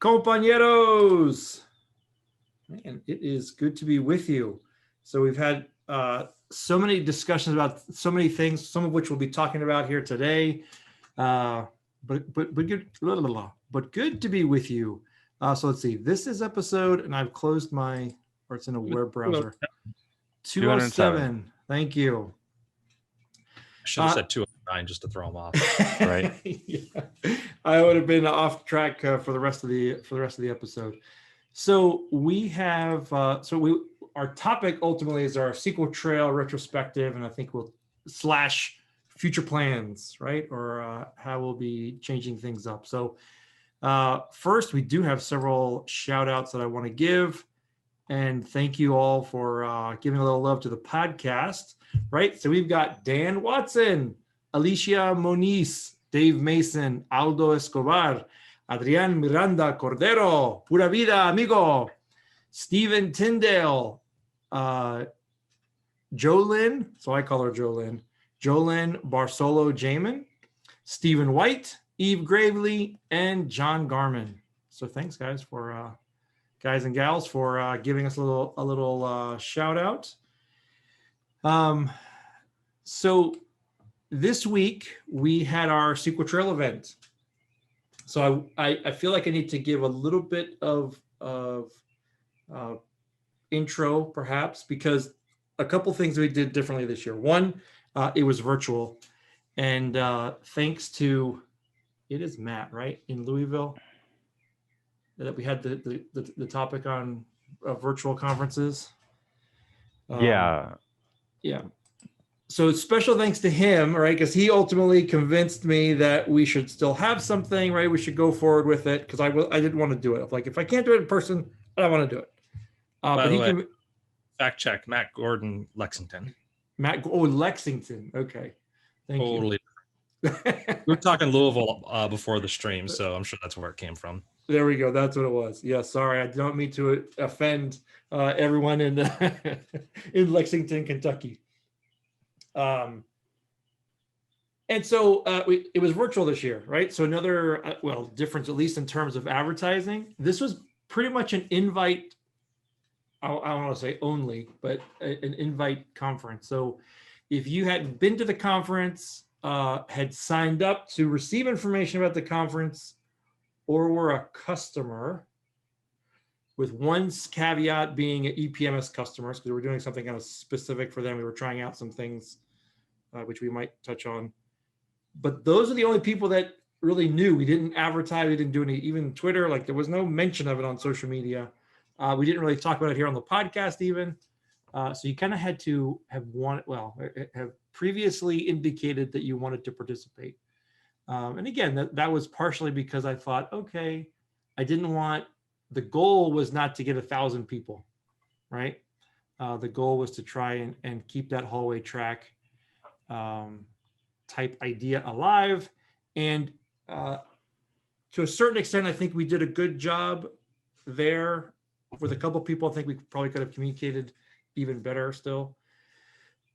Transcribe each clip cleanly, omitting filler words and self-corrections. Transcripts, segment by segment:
compañeros. Man, it is good to be with you. So we've had so many discussions about so many things, some of which we'll be talking about here today. But good to be with you. So let's see. This is episode, and I've closed my, or it's in a web browser. 207. Thank you. I should have said 209 just to throw them off. Right. Yeah. I would have been off track for the rest of the episode. So we have our topic ultimately is our SQL Trail retrospective, and I think we'll / future plans, right? Or how we'll be changing things up. So first, we do have several shout outs that I want to give. And thank you all for giving a little love to the podcast, right? So we've got Dan Watson, Alicia Moniz, Dave Mason, Aldo Escobar, Adrian Miranda Cordero, Pura Vida Amigo, Stephen Tyndale, Jolyn, so I call her Jolyn Barcelo Jamin, Stephen White, Eve Gravely, and John Garman. So thanks guys for guys and gals for giving us a little shout out. So this week we had our SQL Trail event. So I feel like I need to give a little bit of intro perhaps, because a couple things we did differently this year. One, it was virtual, and thanks to, it is Matt, right, in Louisville, that we had the topic on virtual conferences. Yeah. So special thanks to him, right? Because he ultimately convinced me that we should still have something, right? We should go forward with it, because I didn't want to do it. Like, if I can't do it in person, I don't want to do it. By the way, fact check, Matt Gordon, Lexington. Lexington. Okay. Thank you. Totally. We were talking Louisville before the stream, so I'm sure that's where it came from. There we go. That's what it was. Yeah, sorry. I don't mean to offend everyone in in Lexington, Kentucky. And so it was virtual this year, right? So another, difference, at least in terms of advertising. This was pretty much an invite. I don't want to say only, but an invite conference. So if you had been to the conference, had signed up to receive information about the conference, or were a customer, with one caveat being EPMS customers, because we're doing something kind of specific for them. We were trying out some things, which we might touch on. But those are the only people that really knew. We didn't advertise. We didn't do any, even Twitter. Like, there was no mention of it on social media. We didn't really talk about it here on the podcast even. So you kind of had to have have previously indicated that you wanted to participate. And again, that was partially because I thought, okay, the goal was not to get 1,000 people, right? The goal was to try and keep that hallway track type idea alive. And to a certain extent, I think we did a good job there. With a couple of people, I think we probably could have communicated even better still.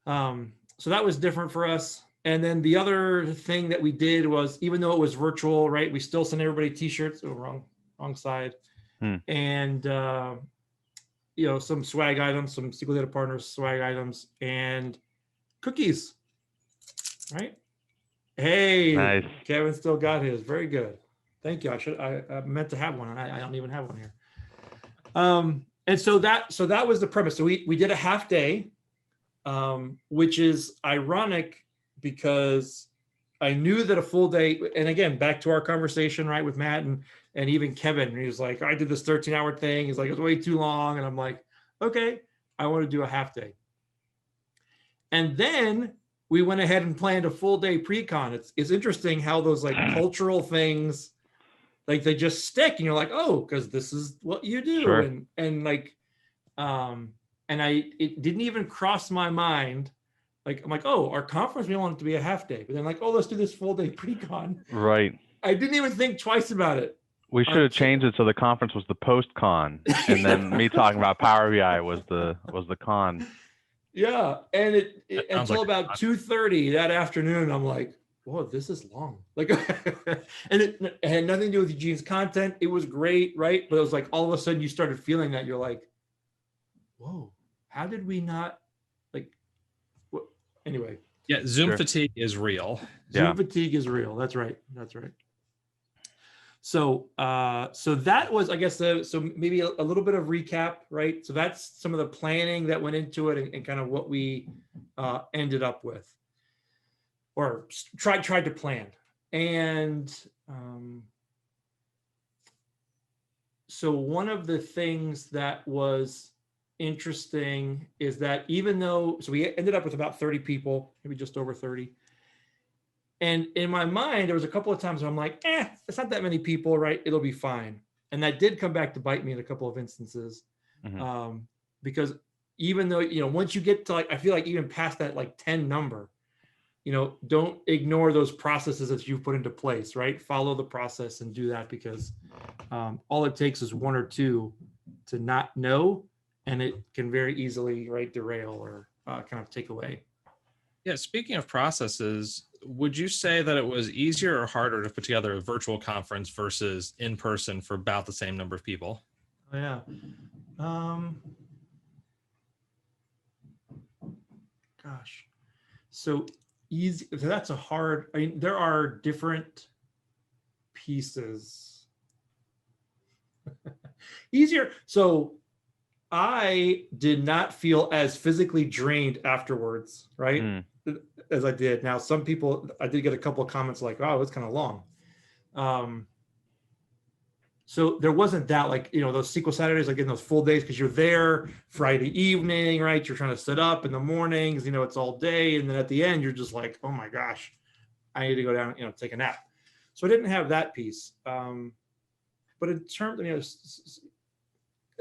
So that was different for us. And then the other thing that we did was, even though it was virtual, right, we still sent everybody t-shirts. Oh, wrong side. And some swag items, some SQL Data Partners swag items, and cookies, right? Hey, nice. Kevin still got his. Very good. Thank you. I meant to have one. I don't even have one here. And so that was the premise. So we did a half day, which is ironic because I knew that a full day, and again, back to our conversation, right, with Matt and even Kevin, he was like, I did this 13-hour thing. He's like, it was way too long. And I'm like, okay, I want to do a half day. And then we went ahead and planned a full day pre-con. It's interesting how those like cultural things, like they just stick, and you're like, oh, because this is what you do. Sure. And like, it didn't even cross my mind. Like, I'm like, oh, our conference, we want it to be a half day. But then like, oh, let's do this full day pre-con. Right. I didn't even think twice about it. We should have changed it so the conference was the post-con, and then me talking about Power BI was the con. Yeah, and it until like about 2:30 that afternoon, I'm like, whoa, this is long. Like, and it had nothing to do with Eugene's content. It was great, right? But it was like all of a sudden you started feeling that you're like, whoa, how did we not like? What? Anyway, Yeah, Zoom Sure. fatigue is real. Zoom fatigue is real. That's right. That's right. So, so that was, I guess, so maybe a little bit of recap, right? So that's some of the planning that went into it, and kind of what we ended up with, or tried to plan. And so one of the things that was interesting is that even though, so we ended up with about 30 people, maybe just over 30. And in my mind, there was a couple of times where I'm like, it's not that many people, right? It'll be fine. And that did come back to bite me in a couple of instances. Because even though, once you get to like, I feel like even past that like 10 number, don't ignore those processes that you've put into place, right? Follow the process and do that, because all it takes is one or two to not know, and it can very easily, right, derail or kind of take away. Yeah, speaking of processes, would you say that it was easier or harder to put together a virtual conference versus in person for about the same number of people? Oh, yeah. Gosh. So easy. So that's a hard, I mean, there are different pieces. Easier. So I did not feel as physically drained afterwards, right? As I did. Now, some people, I did get a couple of comments like, oh, it's kind of long. So there wasn't that, like, those SQL Saturdays, like in those full days, because you're there Friday evening, right? You're trying to sit up in the mornings, it's all day. And then at the end, you're just like, oh my gosh, I need to go down, take a nap. So I didn't have that piece. But in terms of,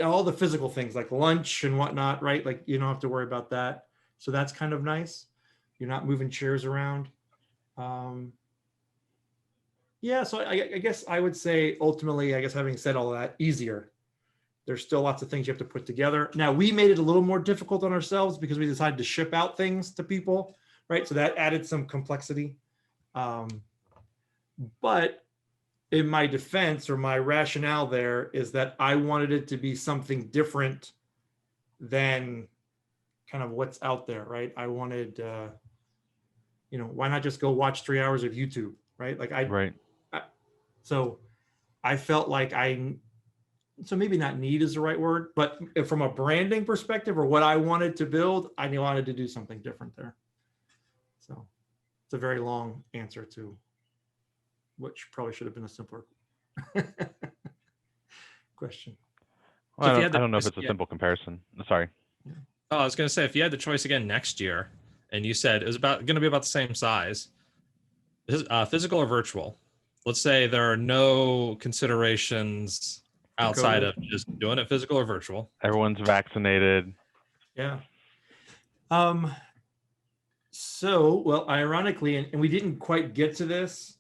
all the physical things like lunch and whatnot, right? Like you don't have to worry about that. So that's kind of nice. You're not moving chairs around. Yeah, so I guess I would say ultimately, I guess having said all that, easier. There's still lots of things you have to put together. Now, we made it a little more difficult on ourselves because we decided to ship out things to people, right? So that added some complexity. But in my defense, or my rationale there, is that I wanted it to be something different than kind of what's out there, right? I wanted, why not just go watch 3 hours of YouTube, right? Like so I felt like so maybe not need is the right word, but from a branding perspective, or what I wanted to build, I knew I wanted to do something different there. So it's a very long answer to which probably should have been a simpler question. Well, So I don't know if it's a simple comparison. Sorry. Oh, I was going to say, if you had the choice again next year, and you said it was going to be about the same size, physical or virtual, let's say there are no considerations outside of just doing it physical or virtual. Everyone's vaccinated. Yeah. So, well, ironically, and we didn't quite get to this,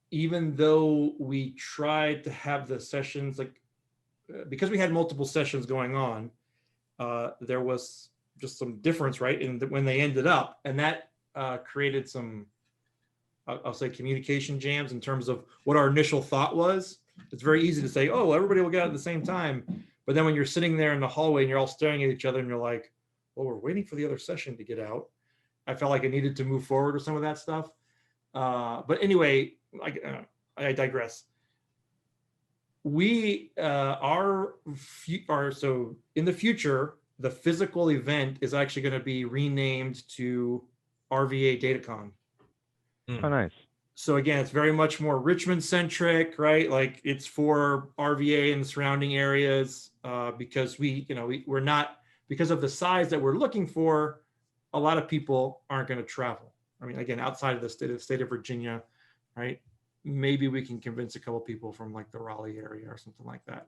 even though we tried to have the sessions, like, because we had multiple sessions going on, there was just some difference, right? In when they ended up, and that created some, I'll say, communication jams in terms of what our initial thought was. It's very easy to say, oh, everybody will get out at the same time. But then when you're sitting there in the hallway and you're all staring at each other and you're like, well, we're waiting for the other session to get out. I felt like I needed to move forward with some of that stuff. But anyway, I digress. We are so in the future, the physical event is actually going to be renamed to RVA DataCon. Oh, nice. So again, it's very much more Richmond centric, right? Like it's for RVA and the surrounding areas, because we're not, because of the size that we're looking for, a lot of people aren't going to travel. I mean, again, outside of the state of Virginia, right? Maybe we can convince a couple people from like the Raleigh area or something like that,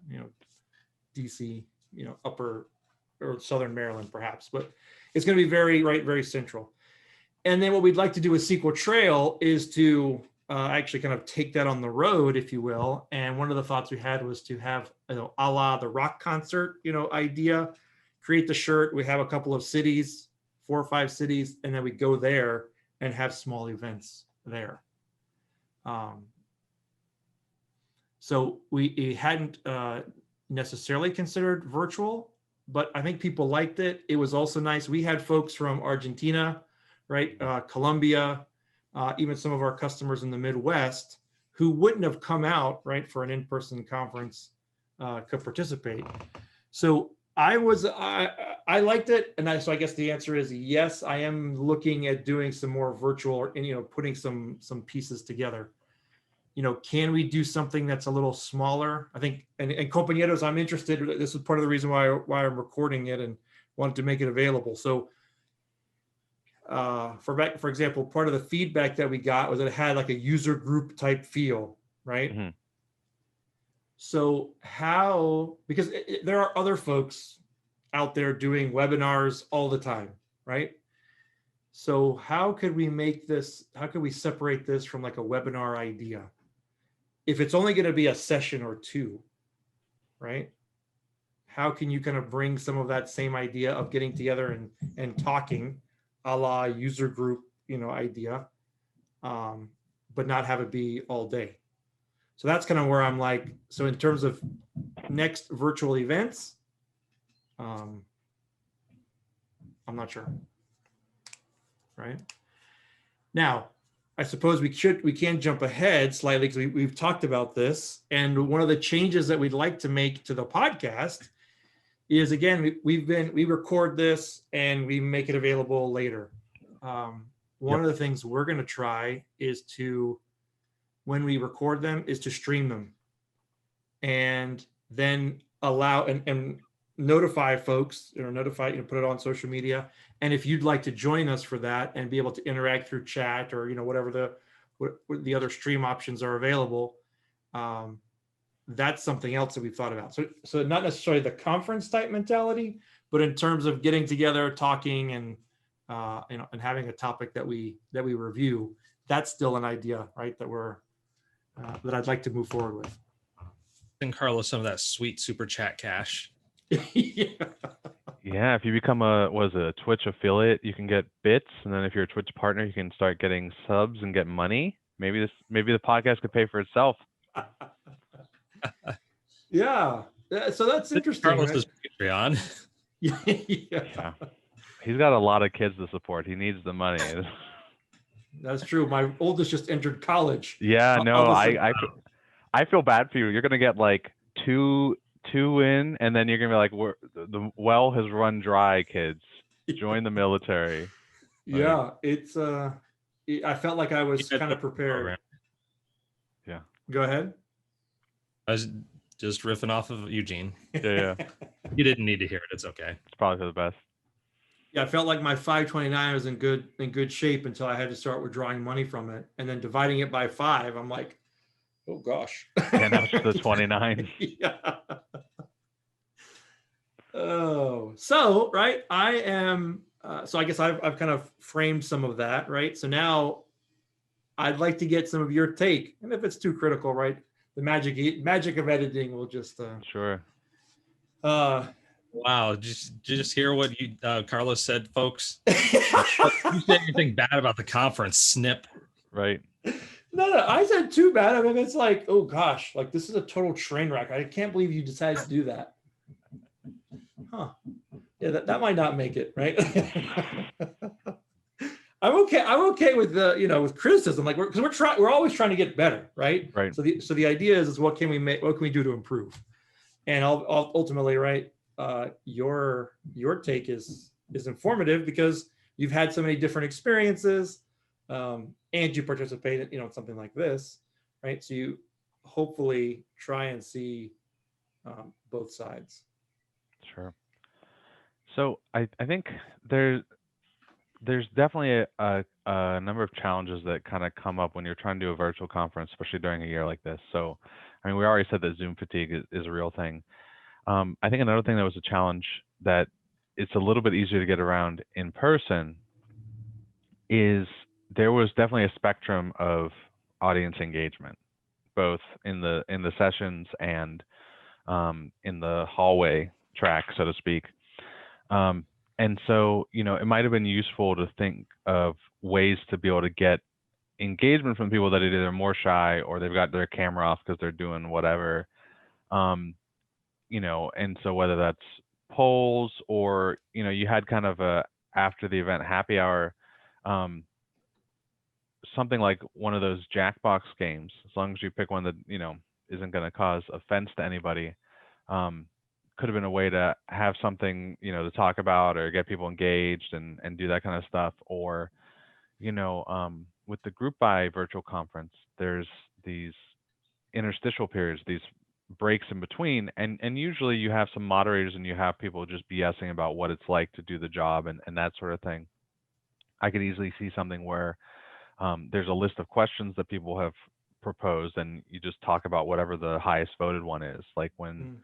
DC, upper or Southern Maryland, perhaps, but it's going to be very central. And then what we'd like to do with SQL Trail is to actually kind of take that on the road, if you will. And one of the thoughts we had was to have, a la the rock concert, idea, create the shirt. We have a couple of cities, 4 or 5 cities, and then we go there and have small events there. So we hadn't necessarily considered virtual, but I think people liked it. It was also nice. We had folks from Argentina, right? Colombia, even some of our customers in the Midwest who wouldn't have come out, right, for an in-person conference could participate. So I liked it. And so I guess the answer is yes, I am looking at doing some more virtual and, putting some pieces together. Can we do something that's a little smaller? I think, and compañeros, I'm interested. This is part of the reason why I'm recording it and wanted to make it available. So for example, part of the feedback that we got was that it had like a user group type feel, right? Mm-hmm. So because there are other folks out there doing webinars all the time, right? So how could we separate this from like a webinar idea? If it's only going to be a session or two, right? How can you kind of bring some of that same idea of getting together and talking a la user group, idea, but not have it be all day? So that's kind of where I'm like, so in terms of next virtual events, I'm not sure, right? Now, I suppose we can jump ahead slightly because we've talked about this. And one of the changes that we'd like to make to the podcast is, again, we record this and we make it available later. One of the things we're going to try is to, when we record them, is to stream them and then allow and notify folks, put it on social media. And if you'd like to join us for that and be able to interact through chat or, whatever the other stream options are available, that's something else that we've thought about. So not necessarily the conference type mentality, but in terms of getting together, talking and having a topic that we review, that's still an idea, right? That I'd like to move forward with. And Carlos, some of that sweet super chat cash. Yeah, if you become a Twitch affiliate, you can get bits, and then if you're a Twitch partner, you can start getting subs and get money. Maybe the podcast could pay for itself. Yeah. So that's interesting. Carlos's right? Patreon. Yeah. He's got a lot of kids to support. He needs the money. That's true. My oldest just entered college. Yeah, no, I feel bad for you. You're gonna get like two in, and then you're gonna be like, the well has run dry, kids. Join the military. Yeah, it's I felt like I was kind of prepared. Program. Yeah. Go ahead. I was just riffing off of Eugene. Yeah. You didn't need to hear it. It's okay. It's probably for the best. Yeah, I felt like my 529 was in good shape until I had to start withdrawing money from it, and then dividing it by 5. I'm like, oh gosh. And that's the 29. Yeah. Oh, so right. I am. So I guess I've kind of framed some of that, right? So now I'd like to get some of your take, and if it's too critical, right, the magic of editing will just sure. Wow, just hear what Carlos said, folks. You say anything bad about the conference, snip. Right. No, I said too bad. I mean, it's like, oh gosh, like this is a total train wreck. I can't believe you decided to do that. Huh. Yeah, that might not make it, right? I'm okay with with criticism, like we're always trying to get better, right? Right. So the idea is what can we do to improve? And I'll ultimately, right, your take is informative because you've had so many different experiences, and you participated, in something like this, right? So you hopefully try and see both sides. Sure. So I think there's definitely a number of challenges that kind of come up when you're trying to do a virtual conference, especially during a year like this. So, I mean, we already said that Zoom fatigue is a real thing. I think another thing that was a challenge that it's a little bit easier to get around in person is there was definitely a spectrum of audience engagement, both in the sessions and in the hallway track, so to speak. And so, it might have been useful to think of ways to be able to get engagement from people that are either more shy or they've got their camera off because they're doing whatever. And so whether that's polls or, you had kind of a after the event happy hour, something like one of those Jackbox games, as long as you pick one that, isn't going to cause offense to anybody, could have been a way to have something, to talk about or get people engaged and do that kind of stuff. Or, with the group buy virtual conference, there's these interstitial periods, these breaks in between, and usually you have some moderators and you have people just BSing about what it's like to do the job and that sort of thing. I could easily see something where there's a list of questions that people have proposed and you just talk about whatever the highest voted one is. Like when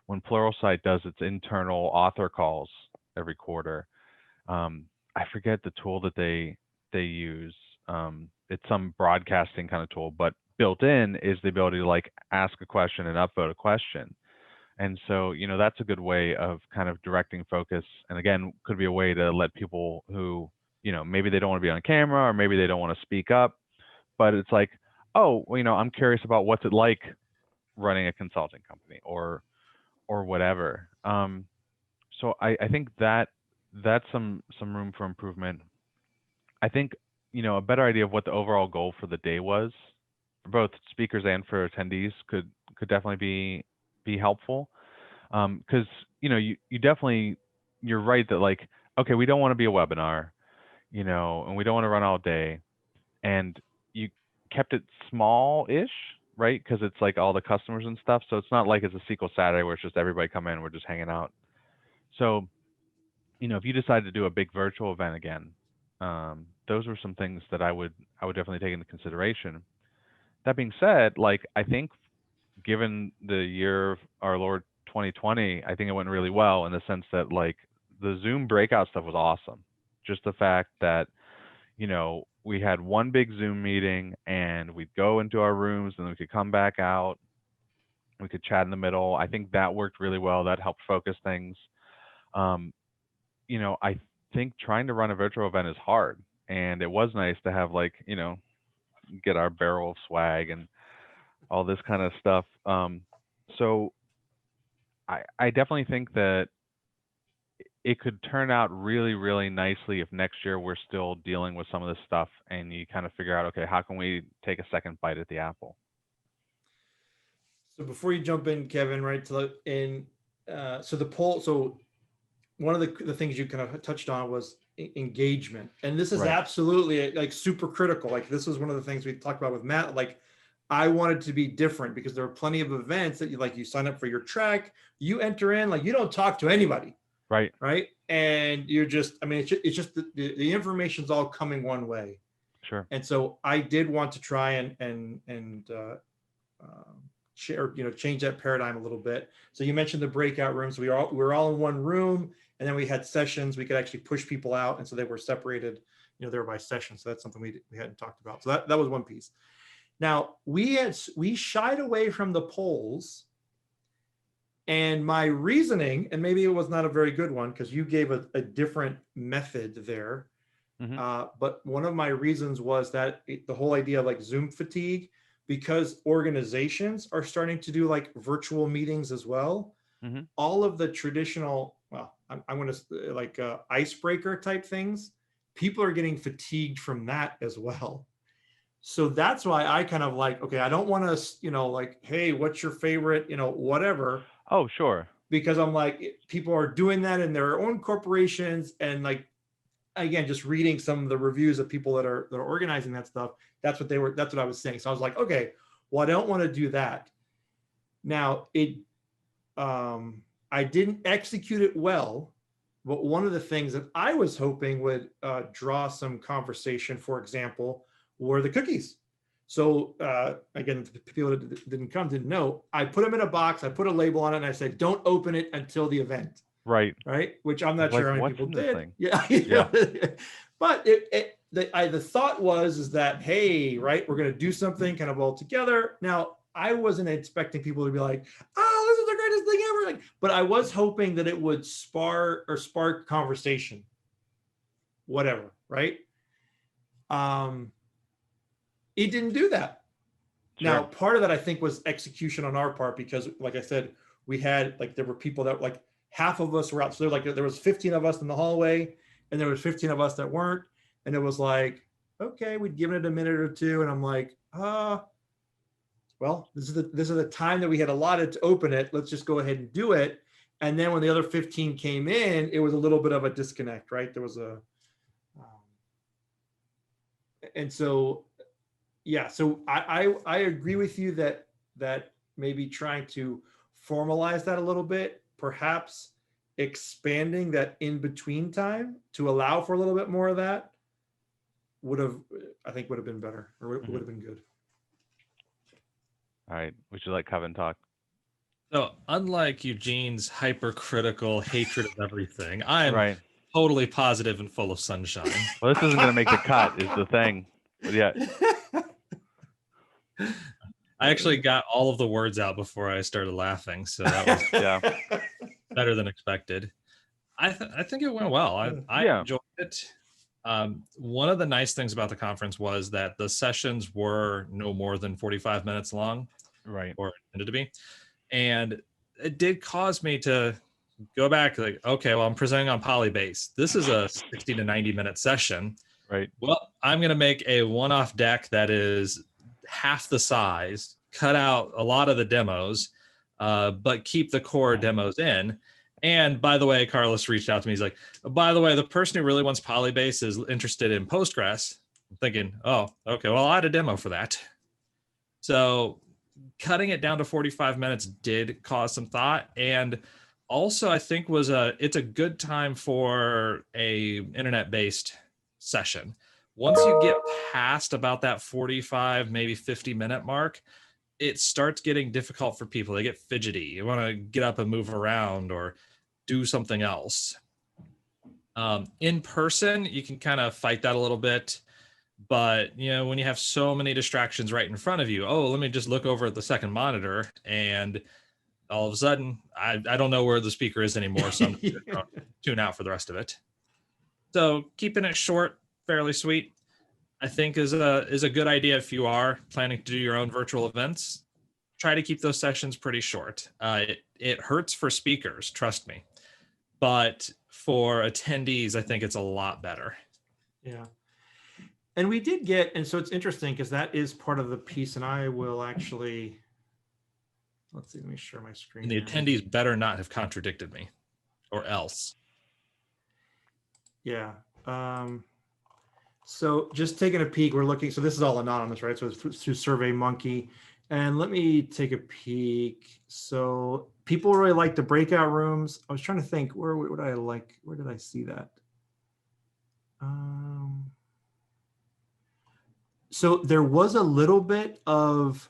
Pluralsight does its internal author calls every quarter, I forget the tool that they use. It's some broadcasting kind of tool, but built in is the ability to like ask a question and upvote a question. And so, that's a good way of kind of directing focus. And again, could be a way to let people who, maybe they don't want to be on camera or maybe they don't want to speak up, but it's like, oh, well, I'm curious about what's it like running a consulting company or whatever. So I think that's some room for improvement. I think, a better idea of what the overall goal for the day was for both speakers and for attendees could definitely be helpful. Because, you definitely, you're right that like, okay, we don't want to be a webinar, and we don't want to run all day. And you kept it small-ish, right? Because it's like all the customers and stuff. So it's not like it's a SQL Saturday where it's just everybody come in, we're just hanging out. So, if you decide to do a big virtual event again, those were some things that I would definitely take into consideration. That being said, like I think given the year of our Lord 2020, I think it went really well in the sense that like the Zoom breakout stuff was awesome. Just the fact that, we had one big Zoom meeting and we'd go into our rooms and then we could come back out. We could chat in the middle. I think that worked really well. That helped focus things. I think trying to run a virtual event is hard. And it was nice to have like, get our barrel of swag and all this kind of stuff. So I definitely think that it could turn out really, really nicely if next year we're still dealing with some of this stuff and you kind of figure out, okay, how can we take a second bite at the apple? So before you jump in, Kevin, right, so the poll, so one of the things you kind of touched on was engagement. And this is Right. absolutely like super critical. Like this was one of the things we talked about with Matt. Like I wanted to be different because there are plenty of events that you sign up for your track, you enter in, like you don't talk to anybody. Right. Right. And you're just, it's just the information's all coming one way. Sure. And so I did want to try and share, change that paradigm a little bit. So you mentioned the breakout rooms. We were all in one room, and then we had sessions. We could actually push people out, and so they were separated, they were by session. So that's something we hadn't talked about. So that was one piece. Now we shied away from the polls, and my reasoning, and maybe it was not a very good one because you gave a different method there. Mm-hmm. But one of my reasons was that the whole idea of like Zoom fatigue, because organizations are starting to do like virtual meetings as well. Mm-hmm. All of the traditional, well, I'm going to like icebreaker type things, people are getting fatigued from that as well. So that's why I kind of like, okay, I don't want to, like, hey, what's your favorite, whatever. Oh, sure. Because I'm like, people are doing that in their own corporations, and like, again, just reading some of the reviews of people that are organizing that stuff. That's what I was saying. So I was like, okay, well, I don't want to do that. Now I didn't execute it well, but one of the things that I was hoping would draw some conversation, for example, were the cookies. So again, the people that didn't know, I put them in a box, I put a label on it, and I said, don't open it until the event. Right. Which I'm not sure how many people did. Yeah. Yeah. But the thought is that, hey, right, we're going to do something kind of all together. Now, I wasn't expecting people to be like, oh, this is the greatest greatest thing ever. Like, but I was hoping that it would spark conversation, whatever, right? It didn't do that. Sure. Now, part of that I think was execution on our part, because like I said, we had like, there were people that like half of us were out. So there was 15 of us in the hallway and there was 15 of us that weren't. And it was like, okay, we'd given it a minute or two. And I'm like, well, this is the time that we had allotted to open it. Let's just go ahead and do it. And then when the other 15 came in, it was a little bit of a disconnect, right? There was and so, yeah, so I agree with you that maybe trying to formalize that a little bit, perhaps expanding that in between time to allow for a little bit more of that would have been better, or would have been good. All right, we should let Kevin talk. So unlike Eugene's hypercritical hatred of everything, I am Right. totally positive and full of sunshine. Well, this isn't going to make the cut, is the thing. But yeah. I actually got all of the words out before I started laughing, so that was Yeah. better than expected. I think it went well. I enjoyed it. One of the nice things about the conference was that the sessions were no more than 45 minutes long, Right. or intended to be. And it did cause me to go back, like, okay, well, I'm presenting on Polybase. This is a 60 to 90 minute session. Right. Well, I'm going to make a one-off deck that is half the size, cut out a lot of the demos, but keep the core demos in. And by the way, Carlos reached out to me. He's like, by the way, the person who really wants Polybase is interested in Postgres. I'm thinking, oh, okay, well, I'll add a demo for that. So cutting it down to 45 minutes did cause some thought. And also, I think it's a good time for a internet-based session. Once you get past about that 45, maybe 50-minute mark, it starts getting difficult for people. They get fidgety. You want to get up and move around or do something else. In person, you can kind of fight that a little bit. But, when you have so many distractions right in front of you, let me just look over at the second monitor, and all of a sudden, I don't know where the speaker is anymore, so I'm just going to tune out for the rest of it. So keeping it short, fairly sweet, I think is a good idea if you are planning to do your own virtual events. Try to keep those sessions pretty short. It hurts for speakers, trust me. But for attendees, I think it's a lot better. Yeah. And we did get, and so it's interesting because that is part of the piece, and I will actually, let's see, let me share my screen. And the attendees better not have contradicted me, or else. Yeah. So just taking a peek, we're looking, so this is all anonymous, right? So it's through SurveyMonkey. And let me take a peek. So people really like the breakout rooms. I was trying to think, where would I like, where did I see that? So there was a little bit of,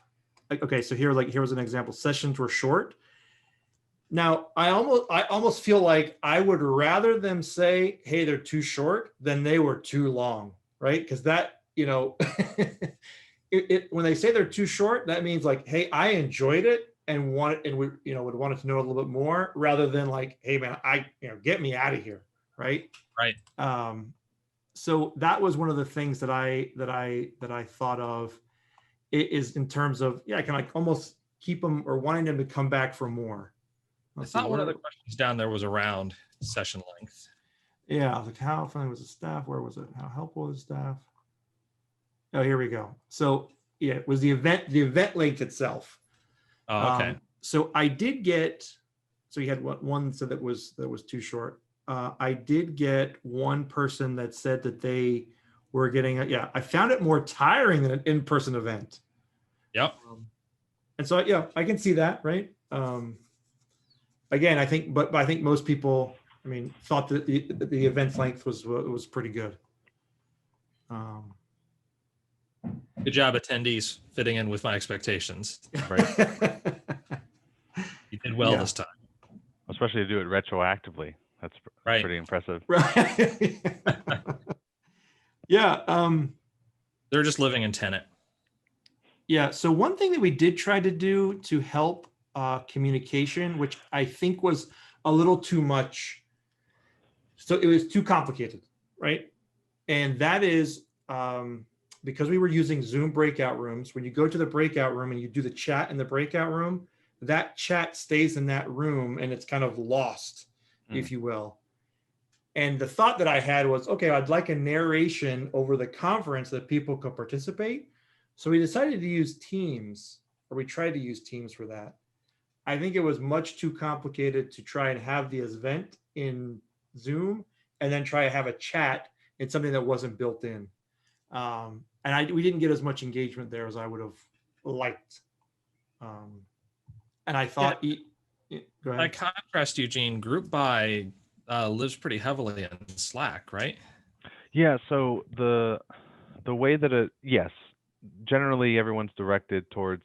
okay, so here was an example. Sessions were short. Now, I almost feel like I would rather them say, hey, they're too short than they were too long, right? Because that, when they say they're too short, that means like, hey, I enjoyed it and would want to know a little bit more, rather than like, hey man, get me out of here, right? Right. So that was one of the things that I thought of, is in terms of, I can like almost keep them or wanting them to come back for more. I thought one of the questions down there was around session length. Yeah, like how friendly was the staff? Where was it? How helpful was the staff? Oh, here we go. So yeah, it was the event length itself. Oh, okay. So I did get, so you had one said that was too short. I did get one person that said that they were getting, I found it more tiring than an in-person event. Yep. And so, I can see that, right? Again, I think, but I think most people, thought that the event length was pretty good. Good job, attendees, fitting in with my expectations. Right. You did well this time. Especially to do it retroactively. That's right. Pretty impressive. Right. Yeah. They're just living in tenant. Yeah. So one thing that we did try to do to help communication, which I think was a little too much. So it was too complicated, right? And that is because we were using Zoom breakout rooms. When you go to the breakout room and you do the chat in the breakout room, that chat stays in that room and it's kind of lost, if you will. And the thought that I had was, okay, I'd like a narration over the conference that people could participate. So we decided to use Teams, or we tried to use Teams for that. I think it was much too complicated to try and have the event in Zoom and then try to have a chat in something that wasn't built in. We didn't get as much engagement there as I would have liked. And I thought, go ahead. By contrast, Eugene, Group Buy lives pretty heavily in Slack, right? Yeah. So the way that yes, generally everyone's directed towards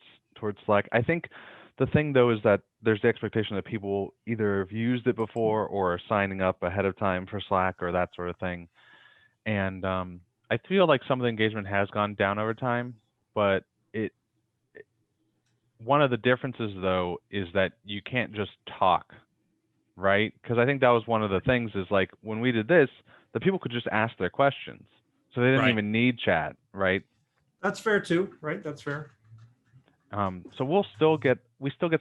Slack. I think the thing though is that there's the expectation that people either have used it before or are signing up ahead of time for Slack or that sort of thing. And I feel like some of the engagement has gone down over time, but one of the differences though is that you can't just talk, right? Because I think that was one of the things is like when we did this, the people could just ask their questions. So they didn't even need chat, right? That's fair too, right? That's fair. So we still get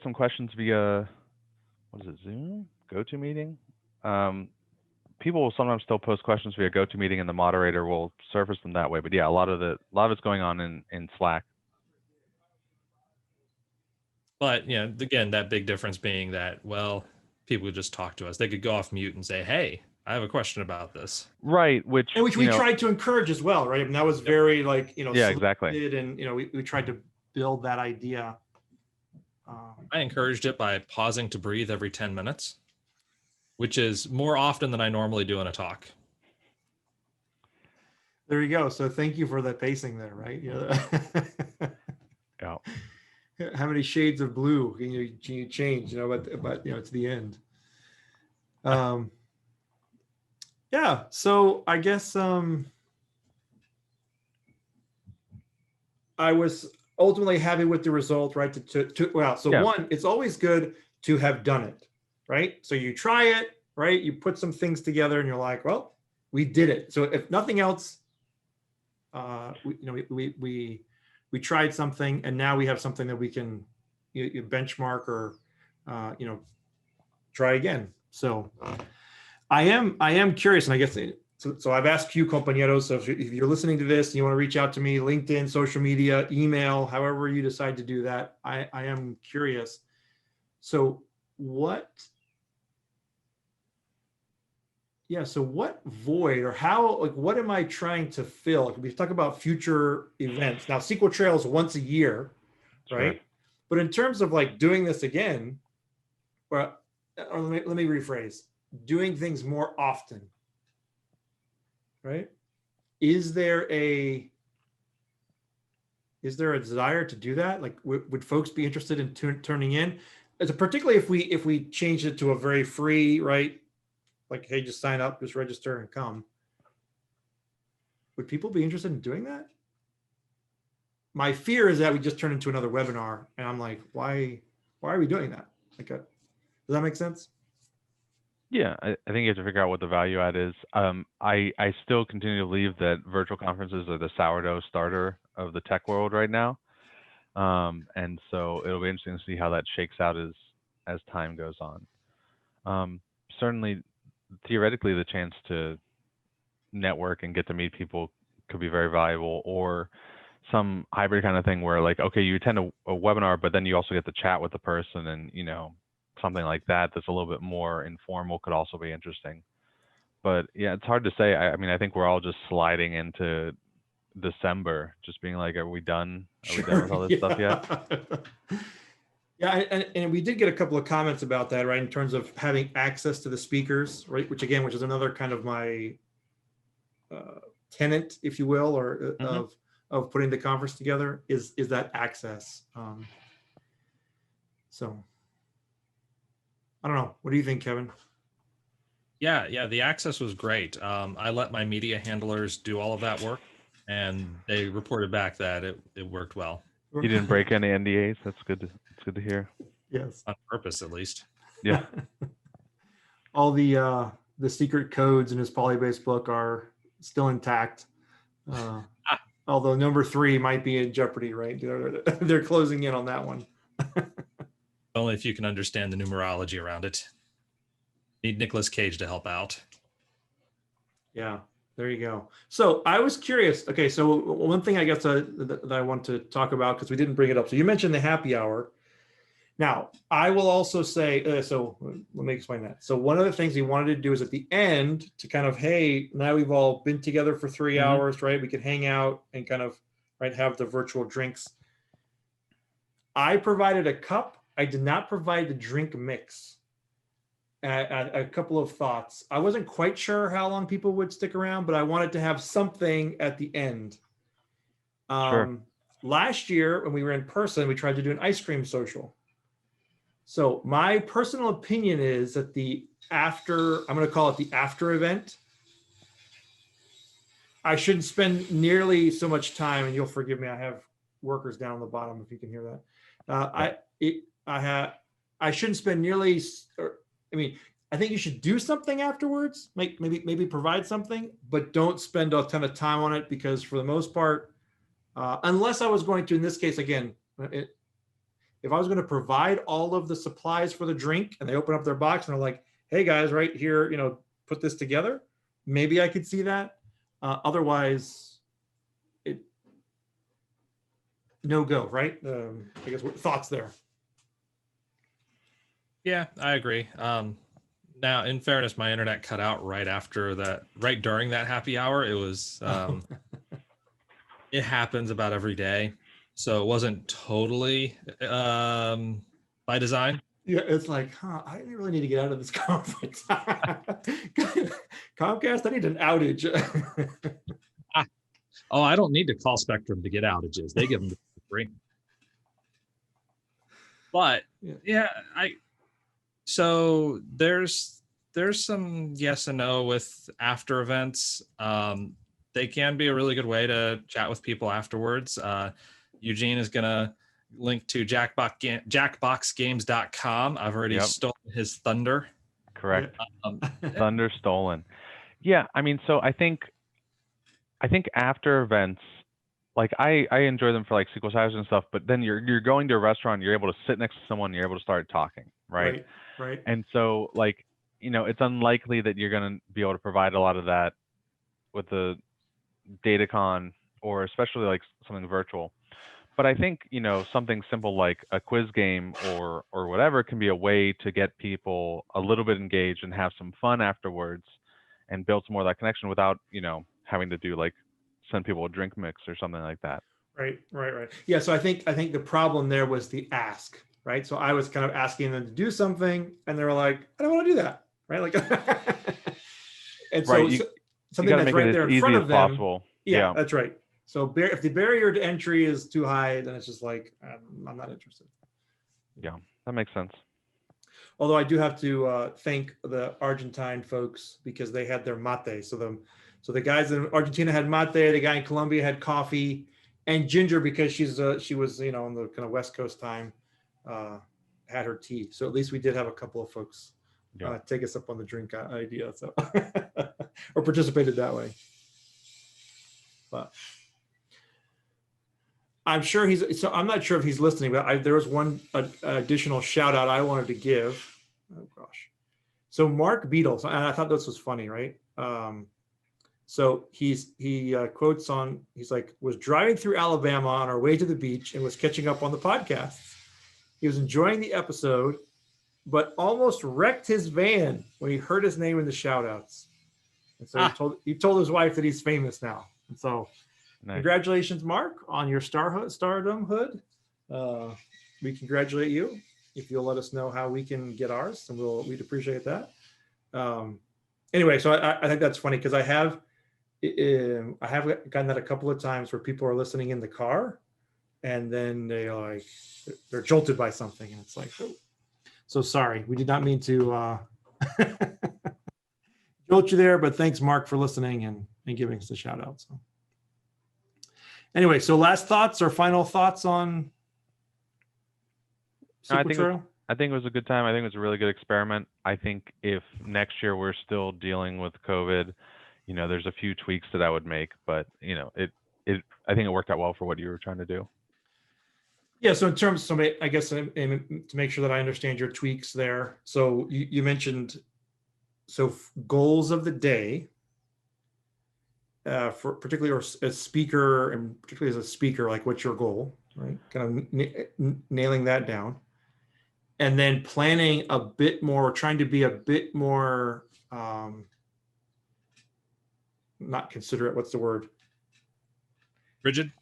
some questions via, what is it, Zoom? GoToMeeting? People will sometimes still post questions via GoToMeeting and the moderator will surface them that way. But yeah, a lot of it's going on in Slack. But again, that big difference being that, well, people would just talk to us. They could go off mute and say, hey, I have a question about this. Right, which we tried to encourage as well, right? I mean, that was very yeah, exactly. And we tried to build that idea. I encouraged it by pausing to breathe every 10 minutes, which is more often than I normally do in a talk. There you go. So thank you for that pacing there, right? Yeah. How many shades of blue can you change? But it's the end. Yeah. So I guess I was ultimately happy with the result, right? One, it's always good to have done it, right? So you try it, right? You put some things together, and you're like, well, we did it. So if nothing else, we tried something, and now we have something that we can you benchmark or try again. So I am curious, and I guess so I've asked you, compañeros. So if you're listening to this and you want to reach out to me, LinkedIn, social media, email, however you decide to do that, I am curious. So what void or how, what am I trying to fill? We talk about future events. Now, SQL Trail is once a year, right? Sure. But in terms of doing this again, or let me rephrase, doing things more often, right? Is there a desire to do that? Would folks be interested in turning in? Particularly if we change it to a very free, right? Hey, just sign up, just register and come. Would people be interested in doing that? My fear is that we just turn into another webinar, and I'm like, why are we doing that? Does that make sense? Yeah, I think you have to figure out what the value add is. I still continue to believe that virtual conferences are the sourdough starter of the tech world right now. And so it'll be interesting to see how that shakes out as time goes on. Certainly, theoretically, the chance to network and get to meet people could be very valuable, or some hybrid kind of thing where okay, you attend a webinar, but then you also get to chat with the person, and something like that that's a little bit more informal could also be interesting. But yeah, it's hard to say. I mean, I think we're all just sliding into December, just being like, are we done? Are we done with all this stuff yet? Yeah, and we did get a couple of comments about that, right? In terms of having access to the speakers, right? Which is another kind of my tenant, if you will, or of putting the conference together is that access. So I don't know. What do you think, Kevin? Yeah, the access was great. I let my media handlers do all of that work, and they reported back that it worked well. You didn't break any NDAs. That's good. It's good to hear. Yes. on purpose, at least. Yeah. All the secret codes in his polybase book are still intact. Although number 3 might be in jeopardy, right? They're closing in on that one. Only if you can understand the numerology around it. Need Nicolas Cage to help out. Yeah, there you go. So I was curious. Okay, so one thing I guess that I want to talk about, because we didn't bring it up. So you mentioned the happy hour. Now, I will also say, so let me explain that. So one of the things we wanted to do is at the end to kind of, hey, now we've all been together for 3 hours, right? We could hang out and kind of, right, have the virtual drinks. I provided a cup. I did not provide the drink mix. A couple of thoughts. I wasn't quite sure how long people would stick around, but I wanted to have something at the end. Sure. Last year, when we were in person, we tried to do an ice cream social. So my personal opinion is that I'm going to call it the after event. I shouldn't spend nearly so much time, and you'll forgive me. I have workers down on the bottom, if you can hear that. I shouldn't spend nearly, I think you should do something afterwards, maybe provide something, but don't spend a ton of time on it, because for the most part, unless I was going to, in this case, again, if I was going to provide all of the supplies for the drink and they open up their box and they're like, hey guys, right here, put this together, maybe I could see that. Otherwise, no go, right? I guess thoughts there. Yeah, I agree. Now, in fairness, my internet cut out right during that happy hour. It was, it happens about every day. So it wasn't totally by design. Yeah, it's like, I really need to get out of this conference. Comcast, I need an outage. Oh, I don't need to call Spectrum to get outages. They give them for free. But so there's some yes and no with after events. They can be a really good way to chat with people afterwards. Eugene is going to link to jackboxgames.com. I've already stolen his thunder. Correct. Thunder stolen. Yeah, so I think after events, like I enjoy them for like SQL Savage and stuff, but then you're going to a restaurant, you're able to sit next to someone, you're able to start talking, right? Right. And so it's unlikely that you're going to be able to provide a lot of that with the DataCon, or especially like something virtual. But I think, something simple like a quiz game or whatever can be a way to get people a little bit engaged and have some fun afterwards and build some more of that connection without, having to do like send people a drink mix or something like that. Right. Yeah. So I think the problem there was the ask, right? So I was kind of asking them to do something and they were like, I don't want to do that. Right. Like, and so something that's right there in front of them. Possible. Yeah, that's right. So if the barrier to entry is too high, then it's just like, I'm not interested. Yeah, that makes sense. Although I do have to thank the Argentine folks, because they had their mate. So the guys in Argentina had mate, the guy in Colombia had coffee, and Ginger, because she was on the kind of West Coast time, had her tea. So at least we did have a couple of folks take us up on the drink idea, so or participated that way. But I'm sure I'm not sure if he's listening, but there was one additional shout out I wanted to give. Oh gosh. So Mark Beatles, and I thought this was funny, right? So he quotes he's like, was driving through Alabama on our way to the beach and was catching up on the podcast. He was enjoying the episode, but almost wrecked his van when he heard his name in the shout outs. And so he told his wife that he's famous now. And so Congratulations, Mark, on your stardomhood. We congratulate you. If you'll let us know how we can get ours, and we'd appreciate that. Anyway, so I think that's funny, because I have gotten that a couple of times where people are listening in the car, and then they're jolted by something, and it's like, oh, so sorry, we did not mean to jolt you there, but thanks, Mark, for listening and giving us a shout out. So anyway, so last thoughts or final thoughts on SQL Trail? I think it was a good time. I think it was a really good experiment. I think if next year we're still dealing with COVID, there's a few tweaks that I would make, but I think it worked out well for what you were trying to do. Yeah. So in terms of somebody, I guess, to make sure that I understand your tweaks there. So you mentioned, goals of the day, for particularly or as speaker, and particularly as a speaker, like what's your goal, right? Kind of nailing that down. And then planning a bit more, trying to be a bit more, not considerate, what's the word? Rigid.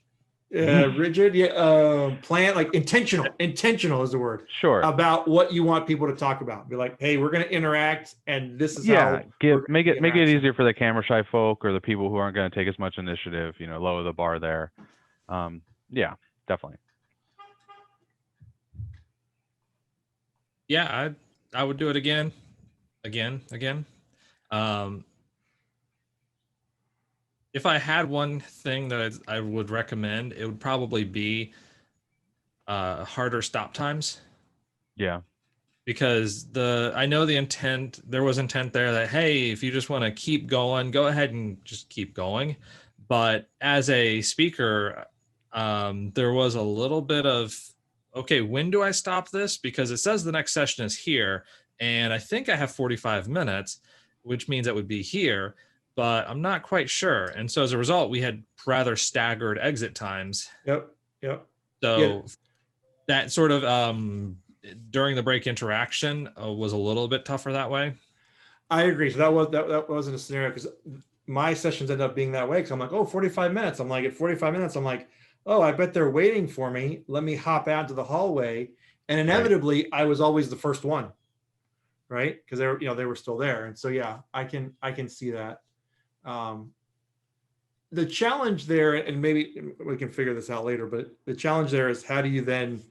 Rigid. Yeah. Plan, like intentional is the word. Sure. About what you want people to talk about. Be like, hey, we're going to interact, and this is how. Make it easier for the camera shy folk or the people who aren't going to take as much initiative. Lower the bar there. Yeah, definitely. Yeah, I would do it again. If I had one thing that I would recommend, it would probably be harder stop times. Yeah. Because I know the intent, there was intent there that, hey, if you just want to keep going, go ahead and just keep going. But as a speaker, there was a little bit of, okay, when do I stop this? Because it says the next session is here, and I think I have 45 minutes, which means it would be here, but I'm not quite sure. And so as a result, we had rather staggered exit times. Yep. So that sort of during the break interaction was a little bit tougher that way. I agree. So that wasn't a scenario, because my sessions end up being that way. Because I'm like, 45 minutes. I'm like, at 45 minutes, I'm like, oh, I bet they're waiting for me. Let me hop out to the hallway. And inevitably, right, I was always the first one, right? Because they were still there. And so, yeah, I can see that. The challenge there, and maybe we can figure this out later, but the challenge there is, how do you then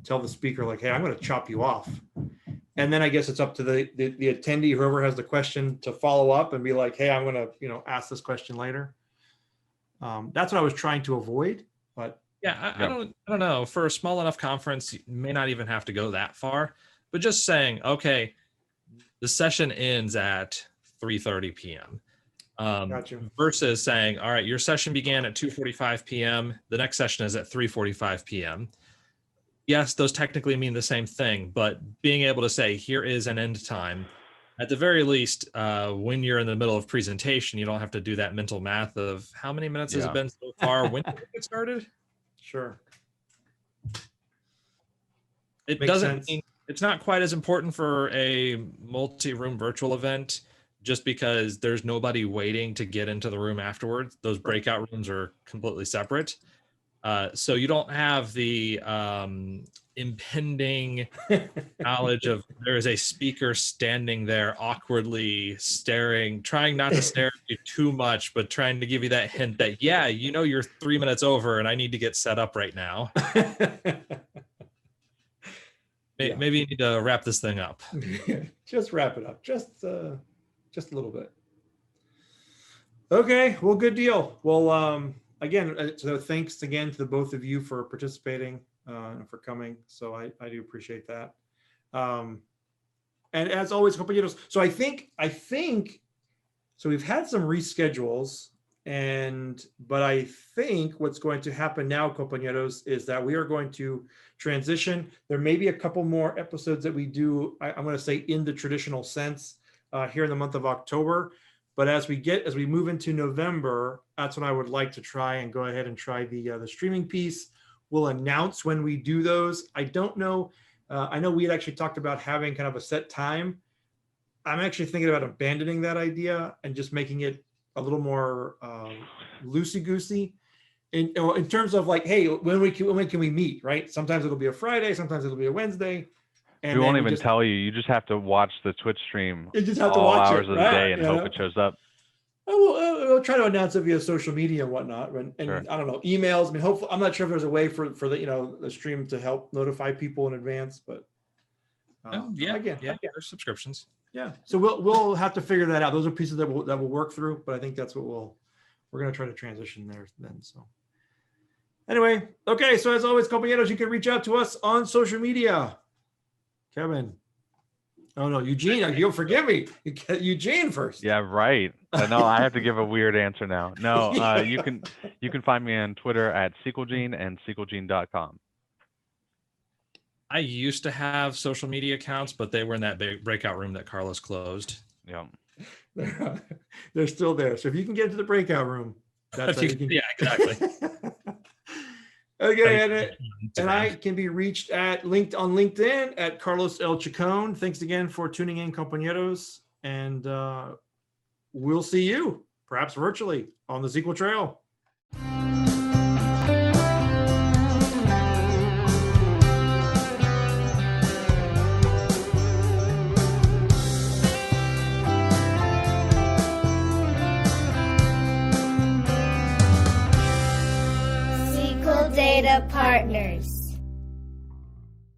tell the speaker, like, hey, I'm going to chop you off? And then I guess it's up to the attendee, whoever has the question, to follow up and be like, hey, I'm going to, ask this question later. That's what I was trying to avoid. But yeah, I don't know. For a small enough conference, you may not even have to go that far, but just saying, okay, the session ends at 3:30 p.m. Gotcha. Versus saying, all right, your session began at 2:45 p.m. The next session is at 3:45 p.m. Yes, those technically mean the same thing, but being able to say, here is an end time, at the very least, when you're in the middle of presentation, you don't have to do that mental math of how many minutes has it been so far, when did it get started? Sure. It Makes doesn't sense. mean it's not quite as important for a multi-room virtual event, just because there's nobody waiting to get into the room afterwards. Those breakout rooms are completely separate. So you don't have the impending knowledge of there is a speaker standing there awkwardly staring, trying not to stare at you too much, but trying to give you that hint that, yeah, you're 3 minutes over and I need to get set up right now. Maybe you need to wrap this thing up. Just wrap it up. Just a little bit. Okay. Well, good deal. Well, again, so thanks again to the both of you for participating and for coming. So I do appreciate that. And as always, compañeros. So I think so. We've had some reschedules, but I think what's going to happen now, compañeros, is that we are going to transition. There may be a couple more episodes that we do, I'm going to say, in the traditional sense here in the month of October. But as we move into November, that's when I would like to try and go ahead and try the streaming piece. We'll announce when we do those. I don't know. I know we had actually talked about having kind of a set time. I'm actually thinking about abandoning that idea and just making it a little more loosey-goosey in terms of like, hey, when can we meet, right? Sometimes it'll be a Friday, sometimes it'll be a Wednesday. And we won't even tell you. You just have to watch the Twitch stream all hours of the day and hope it shows up. We'll try to announce it via social media and whatnot. And Sure. I don't know, emails. I mean, hopefully, I'm not sure if there's a way for the the stream to help notify people in advance, but there's subscriptions. Yeah, so we'll have to figure that out. Those are pieces that we'll work through, but I think that's what we're going to try to transition there then. So anyway, okay. So as always, compañeros, you can reach out to us on social media. Kevin. Oh no, Eugene, you'll forgive me. You get Eugene first. Yeah, right. No, I have to give a weird answer now. No, Yeah. you can find me on Twitter at SQLGene and SQLGene.com. I used to have social media accounts, but they were in that big breakout room that Carlos closed. Yeah. They're still there. So if you can get to the breakout room, that's how you can. Yeah, exactly. Okay, and I can be reached on LinkedIn at Carlos L. Chacon. Thanks again for tuning in, compañeros, and we'll see you perhaps virtually on the SQL Trail.